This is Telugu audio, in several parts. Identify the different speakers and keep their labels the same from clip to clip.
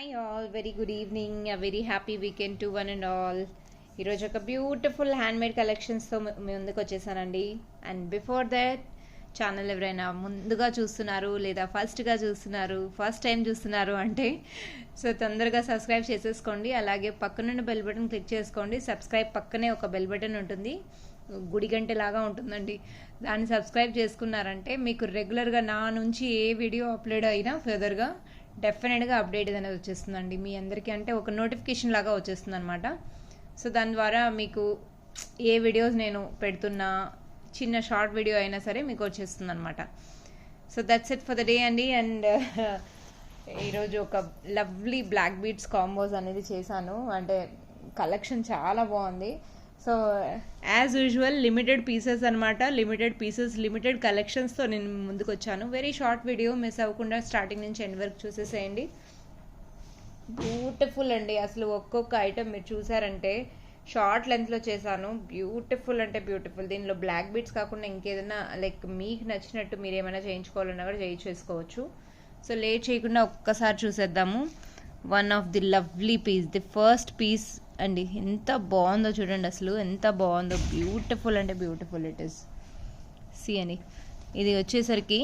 Speaker 1: Hi all, very good evening, a very happy weekend to one and all. ఈరోజు ఒక బ్యూటిఫుల్ హ్యాండ్మేడ్ కలెక్షన్స్తో మీ ముందుకు వచ్చేసానండి. అండ్ బిఫోర్ దట్ ఛానల్ ఎవరైనా ముందుగా చూస్తున్నారు లేదా ఫస్ట్ టైం చూస్తున్నారు అంటే సో తొందరగా సబ్స్క్రైబ్ చేసేసుకోండి. అలాగే పక్కనున్న బెల్ బటన్ క్లిక్ చేసుకోండి. సబ్స్క్రైబ్ పక్కనే ఒక బెల్ బటన్ ఉంటుంది, గుడి గంట లాగా ఉంటుందండి. దాన్ని సబ్స్క్రైబ్ చేసుకున్నారంటే మీకు రెగ్యులర్గా నా నుంచి ఏ వీడియో అప్లోడ్ అయినా ఫర్దర్గా డెఫినెట్గా అప్డేట్ అనేది వచ్చేస్తుందండి మీ అందరికీ. అంటే ఒక నోటిఫికేషన్ లాగా వచ్చేస్తుంది అనమాట. సో దాని ద్వారా మీకు ఏ వీడియోస్ నేను పెడుతున్నా, చిన్న షార్ట్ వీడియో అయినా సరే మీకు వచ్చేస్తుంది అనమాట. So that's it for the day అండి. అండ్ ఈరోజు ఒక లవ్లీ బ్లాక్ బీట్స్ కాంబోస్ అనేది చేశాను. అంటే కలెక్షన్ చాలా బాగుంది. So as usual limited pieces అనమాట, లిమిటెడ్ కలెక్షన్స్తో నేను ముందుకు వచ్చాను. వెరీ షార్ట్ వీడియో, మిస్ అవ్వకుండా స్టార్టింగ్ నుంచి ఎండ్ వరకు చూసేసేయండి. బ్యూటిఫుల్ అండి, అసలు ఒక్కొక్క ఐటమ్ మీరు చూసారంటే షార్ట్ లెంత్లో చేశాను. బ్యూటిఫుల్ అంటే బ్యూటిఫుల్. దీనిలో బ్లాక్ బీట్స్ కాకుండా ఇంకేదైనా లైక్ మీకు నచ్చినట్టు మీరు ఏమైనా చేయించుకోవాలన్నా కూడా చేయించేసుకోవచ్చు. సో లేట్ చేయకుండా ఒక్కసారి చూసేద్దాము. One of the lovely piece, the first piece అండి. ఎంత బాగుందో చూడండి, అసలు ఎంత బాగుందో. బ్యూటిఫుల్ అంటే బ్యూటిఫుల్ ఇట్ ఈస్. సి అని ఇది వచ్చేసరికి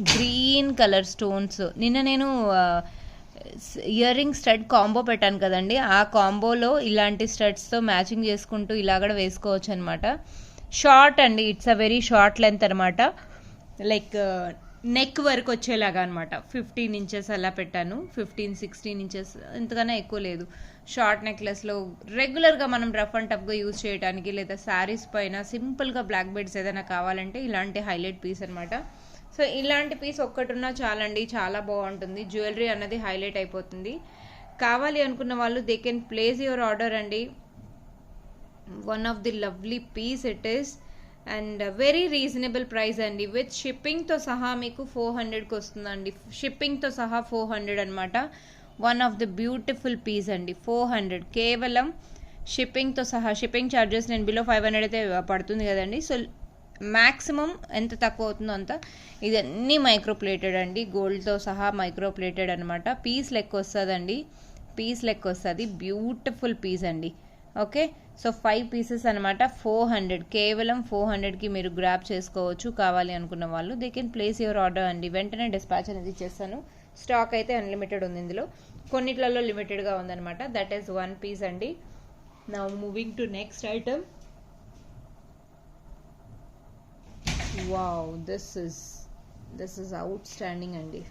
Speaker 1: గ్రీన్ కలర్ స్టోన్స్. నిన్న నేను ఇయర్ రింగ్ స్టడ్ కాంబో పెట్టాను కదండి, ఆ కాంబోలో ఇలాంటి స్టడ్స్తో మ్యాచింగ్ చేసుకుంటూ ఇలా కూడా వేసుకోవచ్చు అనమాట. షార్ట్ అండి, it's a very short length అనమాట. లైక్ నెక్ వరకు వచ్చేలాగా అనమాట. 15 ఇంచెస్ అలా పెట్టాను, 15-16 ఇంచెస్, ఇంతకన్నా ఎక్కువ లేదు. షార్ట్ నెక్లెస్లో రెగ్యులర్గా మనం రఫ్ అండ్ టఫ్గా యూజ్ చేయడానికి, లేదా శారీస్ పైన సింపుల్గా బ్లాక్ బెడ్స్ ఏదైనా కావాలంటే ఇలాంటి హైలైట్ పీస్ అనమాట. సో ఇలాంటి పీస్ ఒక్కటున్నా చాలండి, చాలా బాగుంటుంది. జ్యువెలరీ అన్నది హైలైట్ అయిపోతుంది. కావాలి అనుకున్న వాళ్ళు they can place your order అండి. One of the lovely piece it is. And very reasonable price అండి. విత్ షిప్పింగ్తో సహా మీకు 400కి వస్తుందండి. షిప్పింగ్తో సహా 400 అనమాట. One of the beautiful piece అండి. 400 కేవలం షిప్పింగ్తో సహా. షిప్పింగ్ ఛార్జెస్ నేను బిలో 500 అయితే పడుతుంది కదండి. సో మ్యాక్సిమం ఎంత తక్కువ అవుతుందో అంత. ఇది అన్నీ మైక్రోప్లేటెడ్ అండి, గోల్డ్తో సహా మైక్రోప్లేటెడ్ అనమాట. పీస్ లెక్క వస్తుందండి, పీస్ లెక్క వస్తుంది. బ్యూటిఫుల్ పీస్ అండి. ఓకే, సో 5 పీసెస్ అనమాట. 400, కేవలం 400కి మీరు గ్రాప్ చేసుకోవచ్చు. కావాలి అనుకున్న వాళ్ళు they can place your order అండి. వెంటనే డిస్పాచ్ అనేది చేస్తాను. స్టాక్ అయితే అన్లిమిటెడ్ ఉంది ఇందులో, కొన్నిట్లలో లిమిటెడ్గా ఉందన్నమాట. దట్ ఈస్ 1 పీస్ అండి. Now moving to next item. Wow, this is outstanding అండి.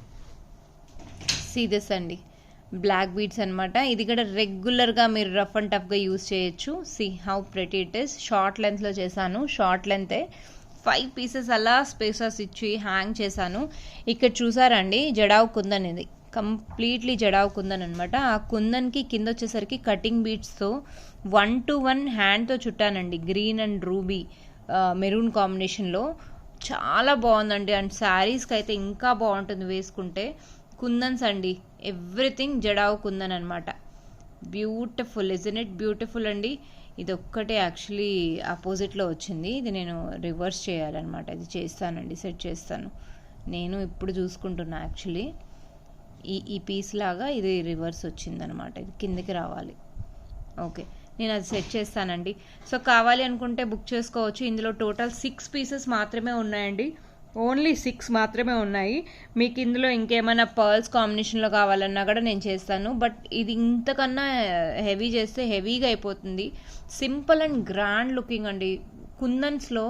Speaker 1: సీ దిస్ అండి, బ్లాక్ బీడ్స్ అనమాట. ఇది కూడా రెగ్యులర్గా మీరు రఫ్ అండ్ టఫ్గా యూజ్ చేయొచ్చు. See how pretty it is. Short లెంత్లో చేశాను, షార్ట్ లెంతే. 5 పీసెస్ అలా స్పేసెస్ ఇచ్చి హ్యాంగ్ చేశాను. ఇక్కడ చూసారండి, జడావ్ కుందన్. ఇది కంప్లీట్లీ జడావ్ కుందన్ అనమాట. ఆ కుందన్కి కింద వచ్చేసరికి కటింగ్ బీడ్స్తో 1-to-1 హ్యాండ్తో చుట్టానండి. గ్రీన్ అండ్ రూబీ మెరూన్ కాంబినేషన్లో చాలా బాగుందండి. అండ్ శారీస్కి అయితే ఇంకా బాగుంటుంది వేసుకుంటే. కుందన్స్ అండి, ఎవ్రీథింగ్ జడావ్ కుందన్ అనమాట. బ్యూటిఫుల్, ఇజన్ ఇట్ బ్యూటిఫుల్ అండి. ఇది ఒక్కటే యాక్చువల్లీ ఆపోజిట్లో వచ్చింది, ఇది నేను రివర్స్ చేయాలన్నమాట. ఇది చేస్తానండి, సెట్ చేస్తాను. నేను ఇప్పుడు చూసుకుంటున్నా యాక్చువల్లీ ఈ పీస్ లాగా ఇది రివర్స్ వచ్చిందనమాట. ఇది కిందకి రావాలి. ఓకే, నేను అది సెట్ చేస్తానండి. సో కావాలి అనుకుంటే బుక్ చేసుకోవచ్చు. ఇందులో టోటల్ 6 పీసెస్ మాత్రమే ఉన్నాయండి. ఓన్లీ 6 మాత్రమే ఉన్నాయి. మీకు ఇందులో ఇంకేమైనా పర్ల్స్ కాంబినేషన్లో కావాలన్నా కూడా నేను చేస్తాను. బట్ ఇది ఇంతకన్నా హెవీ చేస్తే హెవీగా అయిపోతుంది. సింపుల్ అండ్ గ్రాండ్ లుకింగ్ అండి. కుందన్స్లో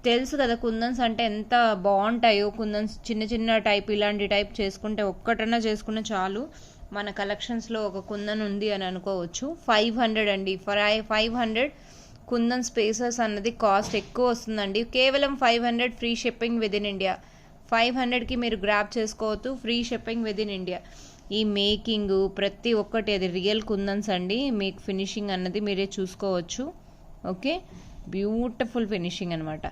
Speaker 1: తెలుసు కదా, కుందన్స్ అంటే ఎంత బాగుంటాయో. కుందన్స్ చిన్న చిన్న టైప్, ఇలాంటి టైప్ చేసుకుంటే ఒక్కటన్నా చేసుకున్న చాలు. మన కలెక్షన్స్లో ఒక కుందన్ ఉంది అని అనుకోవచ్చు. 500 అండి. ఫర్ 500 కుందన్ స్పేసెస్ అన్నది కాస్ట్ ఎక్కువ వస్తుందండి. కేవలం 500, free shipping with in India. 500కి మీరు గ్రాప్ చేసుకోవచ్చు, free shipping with in India. ఈ మేకింగ్ ప్రతి ఒక్కటి అది రియల్ కుందన్స్ అండి. మీకు ఫినిషింగ్ అన్నది మీరే చూసుకోవచ్చు. ఓకే, బ్యూటిఫుల్ ఫినిషింగ్ అనమాట.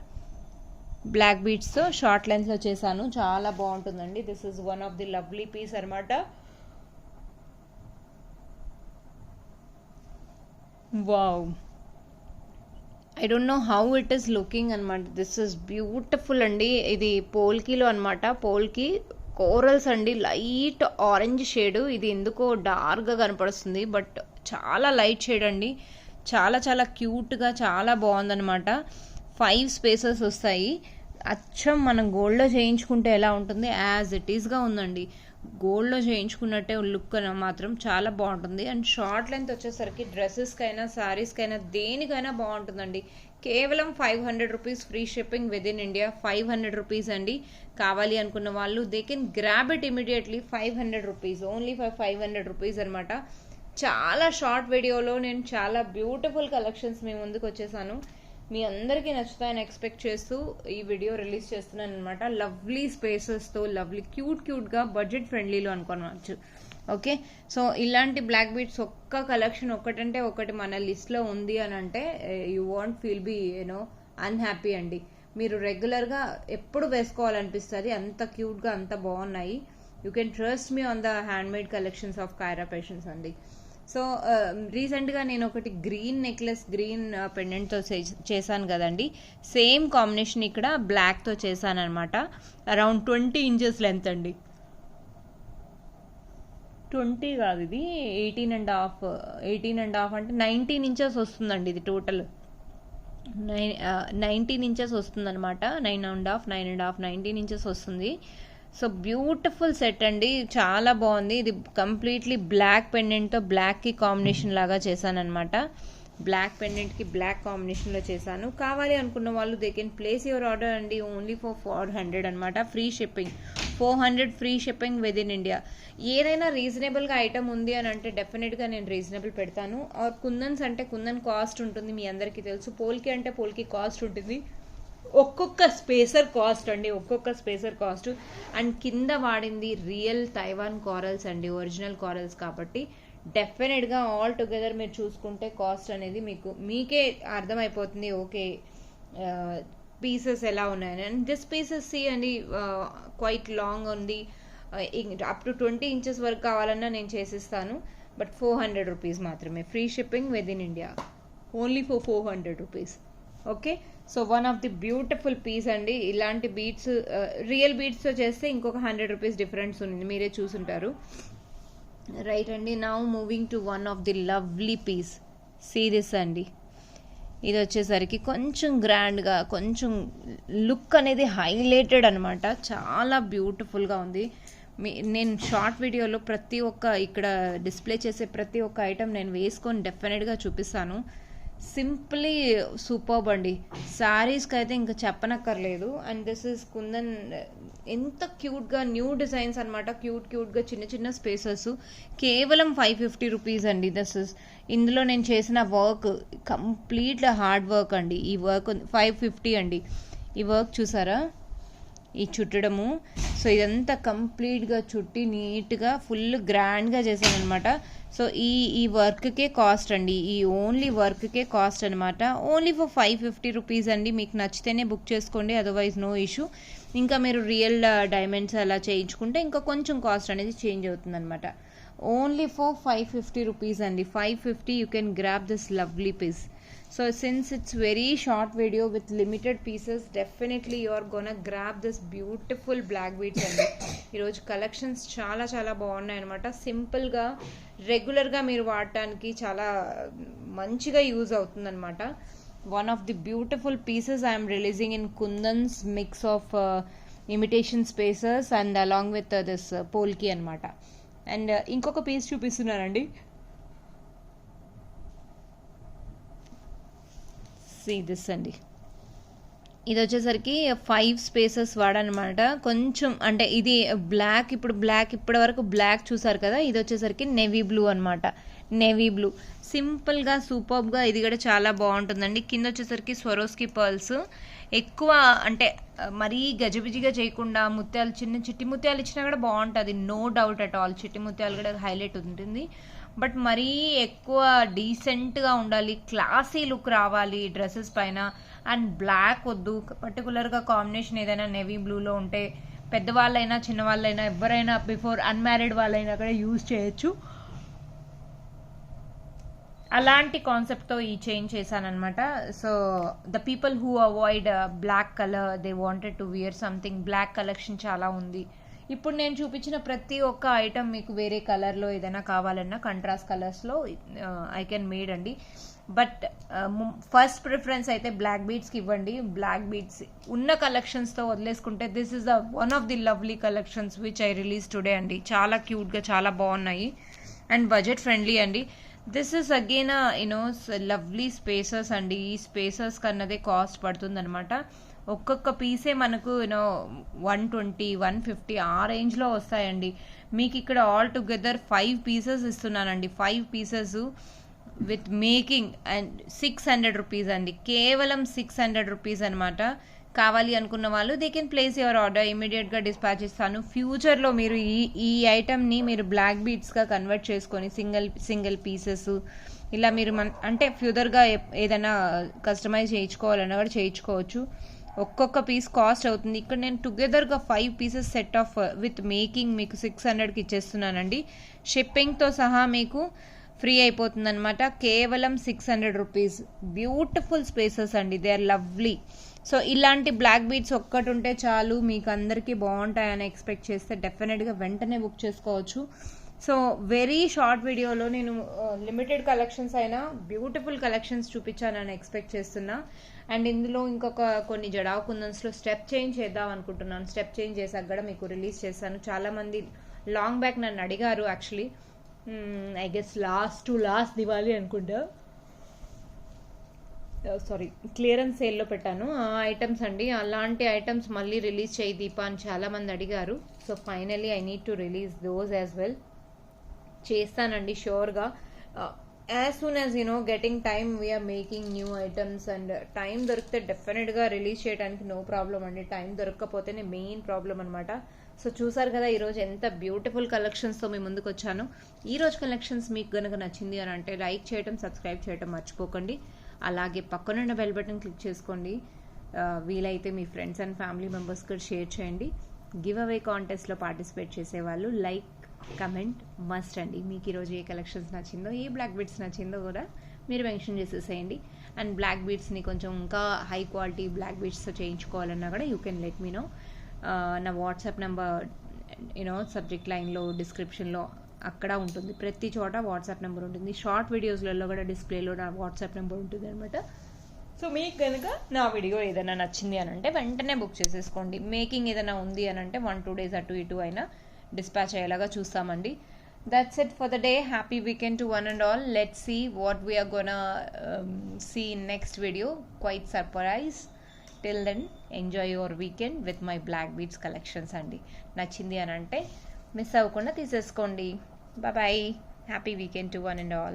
Speaker 1: బ్లాక్ బీడ్స్తో షార్ట్ లెన్స్లో చేశాను, చాలా బాగుంటుందండి. This is one of the lovely piece అనమాట. Wow, I don't know how it is looking అనమాట. దిస్ ఇస్ బ్యూటిఫుల్ అండి. ఇది పోల్కీలో అనమాట. పోల్కి కోరల్స్ అండి, లైట్ ఆరెంజ్ షేడ్. ఇది ఎందుకో డార్క్గా కనపడుస్తుంది, బట్ చాలా లైట్ షేడ్ అండి. చాలా చాలా క్యూట్గా చాలా బాగుందనమాట. 5 స్పేసెస్ వస్తాయి. అచ్చం మనం గోల్డ్లో చేయించుకుంటే ఎలా ఉంటుంది, యాజ్ ఇట్ ఈస్గా ఉందండి. గోల్డ్లో చేయించుకున్నట్టే లుక్ మాత్రం చాలా బాగుంటుంది. అండ్ షార్ట్ లెంత్ వచ్చేసరికి డ్రెస్సెస్కైనా శారీస్కైనా దేనికైనా బాగుంటుందండి. కేవలం 500 rupees, free shipping with in India. 500 rupees అండి. కావాలి అనుకున్న వాళ్ళు they can grab it immediately. 500 rupees, only for 500 rupees అనమాట. చాలా షార్ట్ వీడియోలో నేను చాలా బ్యూటిఫుల్ కలెక్షన్స్ మీ ముందుకు వచ్చేసాను. మీ అందరికీ నచ్చుతాయని ఎక్స్పెక్ట్ చేస్తూ ఈ వీడియో రిలీజ్ చేస్తున్నాను అనమాట. లవ్లీ స్పేసెస్తో, లవ్లీ క్యూట్గా బడ్జెట్ ఫ్రెండ్లీలో అనుకోవచ్చు. ఓకే, సో ఇలాంటి బ్లాక్ బీడ్స్ ఒక్క కలెక్షన్ ఒక్కటంటే ఒకటి మన లిస్ట్లో ఉంది అని అంటే you want feel be unhappy అండి. మీరు రెగ్యులర్గా ఎప్పుడు వేసుకోవాలనిపిస్తుంది, అంత క్యూట్గా అంత బాగున్నాయి. You can trust me on the handmade collections of Kaira Fashions అండి. సో రీసెంట్గా నేను ఒకటి గ్రీన్ నెక్లెస్, గ్రీన్ పెండెంట్తో చేశాను కదండి. సేమ్ కాంబినేషన్ ఇక్కడ బ్లాక్తో చేశాను అనమాట. అరౌండ్ 20 ఇంచెస్ లెంత్ అండి. 20 కాదు, ఇది 18.5 అంటే 19 ఇంచెస్ వస్తుందండి. ఇది టోటల్ 19 ఇంచెస్ వస్తుంది అనమాట. 19 ఇంచెస్ వస్తుంది. సో బ్యూటిఫుల్ సెట్ అండి, చాలా బాగుంది. ఇది కంప్లీట్లీ బ్లాక్ పెండెంట్తో బ్లాక్కి కాంబినేషన్ లాగా చేశాను అనమాట. బ్లాక్ పెండెంట్కి బ్లాక్ కాంబినేషన్లో చేశాను. కావాలి అనుకున్న వాళ్ళు they can place your order అండి. ఓన్లీ ఫర్ 400 అనమాట. Free shipping. 400 free shipping with in India. ఏదైనా రీజనబుల్గా ఐటమ్ ఉంది అని అంటే డెఫినెట్గా నేను రీజనబుల్ పెడతాను. ఆర్ కుందన్స్ అంటే కుందన్ కాస్ట్ ఉంటుంది, మీ అందరికీ తెలుసు. పోల్కి అంటే పోల్కి కాస్ట్ ఉంటుంది. ఒక్కొక్క స్పేసర్ కాస్ట్ అండి, ఒక్కొక్క స్పేసర్ కాస్ట్. అండ్ కింద వాడింది రియల్ తైవాన్ కారల్స్ అండి, ఒరిజినల్ కారల్స్ కాబట్టి డెఫినెట్గా ఆల్ టుగెదర్ మీరు చూసుకుంటే కాస్ట్ అనేది మీకే అర్థమైపోతుంది. ఓకే, పీసెస్ ఎలా ఉన్నాయని. అండ్ దిస్ పీసెస్ సి అండి క్వైట్ లాంగ్ ఉంది. అప్ టు 20 ఇంచెస్ వరకు కావాలన్నా నేను చేసిస్తాను. బట్ 400 రూపీస్ మాత్రమే. Free shipping with in India. Only for 400 rupees. Okay, so one of the beautiful piece అండి. ఇలాంటి బీడ్స్ రియల్ బీడ్స్తో చేస్తే ఇంకొక 100 రూపీస్ డిఫరెన్స్ ఉంది, మీరే చూసుంటారు. రైట్ అండి, now moving to one of the lovely piece. See this అండి. ఇది వచ్చేసరికి కొంచెం గ్రాండ్గా, కొంచెం లుక్ అనేది హైలైటెడ్ అనమాట. చాలా బ్యూటిఫుల్గా ఉంది. నేను షార్ట్ వీడియోలో ప్రతి ఒక్క ఇక్కడ డిస్ప్లే చేసే ప్రతి ఒక్క ఐటెం నేను వేసుకొని డెఫినెట్గా చూపిస్తాను. సింప్లీ సూపర్బ్ అండి. శారీస్కి అయితే ఇంకా చెప్పనక్కర్లేదు. And this is kundan. ఎంత క్యూట్గా న్యూ డిజైన్స్ అనమాట. క్యూట్గా చిన్న చిన్న స్పేసెస్. కేవలం 550 రూపీస్ అండి. దిస్ ఇస్ ఇందులో నేను చేసిన వర్క్ కంప్లీట్ హార్డ్ వర్క్ అండి. ఈ వర్క్ 550 అండి. ఈ వర్క్ చూసారా, ఈ చుట్టడము. సో ఇదంతా కంప్లీట్గా చుట్టి నీట్గా ఫుల్ గ్రాండ్గా చేశాను అనమాట. సో ఈ వర్క్కే కాస్ట్ అండి, ఈ ఓన్లీ వర్క్కే కాస్ట్ అనమాట. ఓన్లీ ఫర్ 550 రూపీస్ అండి. మీకు నచ్చితేనే బుక్ చేసుకోండి, అదర్వైజ్ నో ఇష్యూ. ఇంకా మీరు రియల్ డైమండ్స్ అలా చేయించుకుంటే ఇంకా కొంచెం కాస్ట్ అనేది చేంజ్ అవుతుంది అనమాట. ఓన్లీ ఫర్ 550 రూపీస్ అండి. 550 you can grab this lovely piece. So since it's very short video with limited pieces, definitely you are gonna grab this beautiful black beads అండి. ఈరోజు కలెక్షన్స్ చాలా చాలా బాగున్నాయి అనమాట. సింపుల్గా రెగ్యులర్గా మీరు వాడటానికి చాలా మంచిగా యూజ్ అవుతుంది అనమాట. One of the beautiful pieces I'm releasing in kundans mix of imitation spaces and along with this polki అనమాట. అండ్ ఇంకొక పీస్ చూపిస్తున్నానండి. సీ దిస్ అండి. ఇది వచ్చేసరికి 5 స్పేసెస్ వాడనమాట. కొంచెం అంటే ఇది బ్లాక్, ఇప్పటి వరకు బ్లాక్ చూసారు కదా, ఇది వచ్చేసరికి నేవీ బ్లూ అనమాట. నేవీ బ్లూ సింపుల్గా సూపర్బ్గా, ఇది కూడా చాలా బాగుంటుందండి. కింద వచ్చేసరికి స్వరోస్కి పర్ల్స్ ఎక్కువ, అంటే మరీ గజిబిజిగా చేయకుండా ముత్యాలు, చిట్టి ముత్యాలు ఇచ్చినా కూడా బాగుంటుంది, నో డౌట్ అట్ ఆల్. చిట్టి ముత్యాలు కూడా హైలైట్ ఉంటుంది. బట్ మరీ ఎక్కువ డీసెంట్గా ఉండాలి, క్లాసీ లుక్ రావాలి డ్రెస్సెస్ పైన. అండ్ బ్లాక్ వద్దు, పర్టికులర్గా కాంబినేషన్ ఏదైనా నేవీ బ్లూలో ఉంటే పెద్దవాళ్ళైనా చిన్నవాళ్ళైనా ఎవరైనా బిఫోర్ అన్మ్యారీడ్ వాళ్ళైనా కూడా యూజ్ చేయొచ్చు. అలాంటి కాన్సెప్ట్తో ఈ చేంజ్ చేశానమాట. So the people who avoid black colour, they wanted to wear something black collection చాలా ఉంది. ఇప్పుడు నేను చూపించిన ప్రతి ఒక్క ఐటమ్ మీకు వేరే కలర్లో ఏదైనా కావాలన్నా కంట్రాస్ట్ కలర్స్లో ఐ కెన్ మేడ్ అండి. బట్ ఫస్ట్ ప్రిఫరెన్స్ అయితే బ్లాక్ బీడ్స్కి ఇవ్వండి. బ్లాక్ బీడ్స్ ఉన్న కలెక్షన్స్తో వదిలేసుకుంటే this is the one of the lovely collections which I release today అండి. చాలా క్యూట్గా చాలా బాగున్నాయి అండ్ బడ్జెట్ ఫ్రెండ్లీ అండి. This is again lovely spaces అండి. ఈ స్పేసెస్ కన్నదే కాస్ట్ పడుతుంది అనమాట. ఒక్కొక్క పీసే మనకు 120 150 ఆ రేంజ్లో వస్తాయండి. మీకు ఇక్కడ ఆల్ టుగెదర్ 5 పీసెస్ ఇస్తున్నానండి. 5 pieces with making and 600 rupees అండి. కేవలం 600 రూపీస్ అనమాట. కావాలి అనుకున్న వాళ్ళు they can place your order, ఇమీడియట్గా డిస్పాచ్ ఇస్తాను. ఫ్యూచర్లో మీరు ఈ ఐటమ్ని మీరు బ్లాక్ బీడ్స్గా కన్వర్ట్ చేసుకొని సింగిల్ పీసెస్ ఇలా మీరు అంటే ఫ్యూచర్గా ఏదైనా కస్టమైజ్ చేయించుకోవాలన్నా కూడా చేయించుకోవచ్చు. ఒక్కొక్క పీస్ కాస్ట్ అవుతుంది. ఇక్కడ నేను టుగెదర్గా 5 pieces set of with making మీకు 600కి ఇచ్చేస్తున్నానండి. షిప్పింగ్తో సహా మీకు ఫ్రీ అయిపోతుంది అనమాట. కేవలం 600 రూపీస్. బ్యూటిఫుల్ స్పేసెస్ అండి, దే ఆర్ లవ్లీ. సో ఇలాంటి బ్లాక్ బీడ్స్ ఒక్కటి ఉంటే చాలు, మీకు అందరికీ బాగుంటాయని ఎక్స్పెక్ట్ చేస్తే డెఫినెట్గా వెంటనే బుక్ చేసుకోవచ్చు. సో వెరీ షార్ట్ వీడియోలో నేను లిమిటెడ్ కలెక్షన్స్ అయినా బ్యూటిఫుల్ కలెక్షన్స్ చూపించానని ఎక్స్పెక్ట్ చేస్తున్నా. అండ్ ఇందులో ఇంకొక కొన్ని జడావ్ కుందన్స్లో స్టెప్ చేంజ్ చేద్దాం అనుకుంటున్నాను. స్టెప్ చేంజ్ చేసాక కూడా మీకు రిలీజ్ చేస్తాను. చాలామంది లాంగ్ బ్యాక్ నన్ను అడిగారు. Actually I guess last Diwali అనుకుంటా, సారీ క్లియరెన్స్ సేల్లో పెట్టాను ఆ ఐటమ్స్ అండి. అలాంటి ఐటమ్స్ మళ్ళీ రిలీజ్ చేయి దీపా అని చాలామంది అడిగారు. So finally I need to release those as well. చేస్తానండి షూర్గా. As soon as getting time we're making new items. And time దొరికితే డెఫినెట్గా రిలీజ్ చేయడానికి నో ప్రాబ్లం అండి. టైం దొరకకపోతేనే మెయిన్ ప్రాబ్లం అనమాట. సో చూసారు కదా ఈరోజు ఎంత బ్యూటిఫుల్ కలెక్షన్స్తో మీ ముందుకు వచ్చాను. ఈరోజు కలెక్షన్స్ మీకు కనుక నచ్చింది అని అంటే లైక్ చేయటం, సబ్స్క్రైబ్ చేయటం మర్చిపోకండి. అలాగే పక్కనున్న బెల్ బటన్ క్లిక్ చేసుకోండి. వీలైతే మీ ఫ్రెండ్స్ అండ్ ఫ్యామిలీ మెంబర్స్ కూడా షేర్ చేయండి. గివ్ అవే కాంటెస్ట్లో పార్టిసిపేట్ చేసేవాళ్ళు లైక్ కమెంట్ మస్ట్ అండి. మీకు ఈరోజు ఏ కలెక్షన్స్ నచ్చిందో, ఏ బ్లాక్ బీడ్స్ నచ్చిందో కూడా మీరు మెన్షన్ చేసేసేయండి. అండ్ బ్లాక్ బీడ్స్ని కొంచెం ఇంకా హై క్వాలిటీ బ్లాక్ బీడ్స్తో చేయించుకోవాలన్నా కూడా you can let me know. నా వాట్సాప్ నెంబర్ సబ్జెక్ట్ లైన్లో డిస్క్రిప్షన్లో అక్కడ ఉంటుంది. ప్రతి చోట వాట్సాప్ నెంబర్ ఉంటుంది. షార్ట్ వీడియోస్లలో కూడా డిస్ప్లేలో నా వాట్సాప్ నెంబర్ ఉంటుంది అనమాట. సో మీకు కనుక నా వీడియో ఏదైనా నచ్చింది అని అంటే వెంటనే బుక్ చేసేసుకోండి. మేకింగ్ ఏదైనా ఉంది అని అంటే 1-2 days అటు ఇటు అయినా డిస్పాచ్ అయ్యేలాగా చూస్తామండి. That's it for the day. Happy weekend to one and all. Let's see what we're gonna see in next video. Quite surprise. Till then enjoy your weekend with my black beads collections అండి. నచ్చింది అని అంటే మిస్ అవ్వకుండా తీసేసుకోండి. Bye bye. Happy weekend to one and all.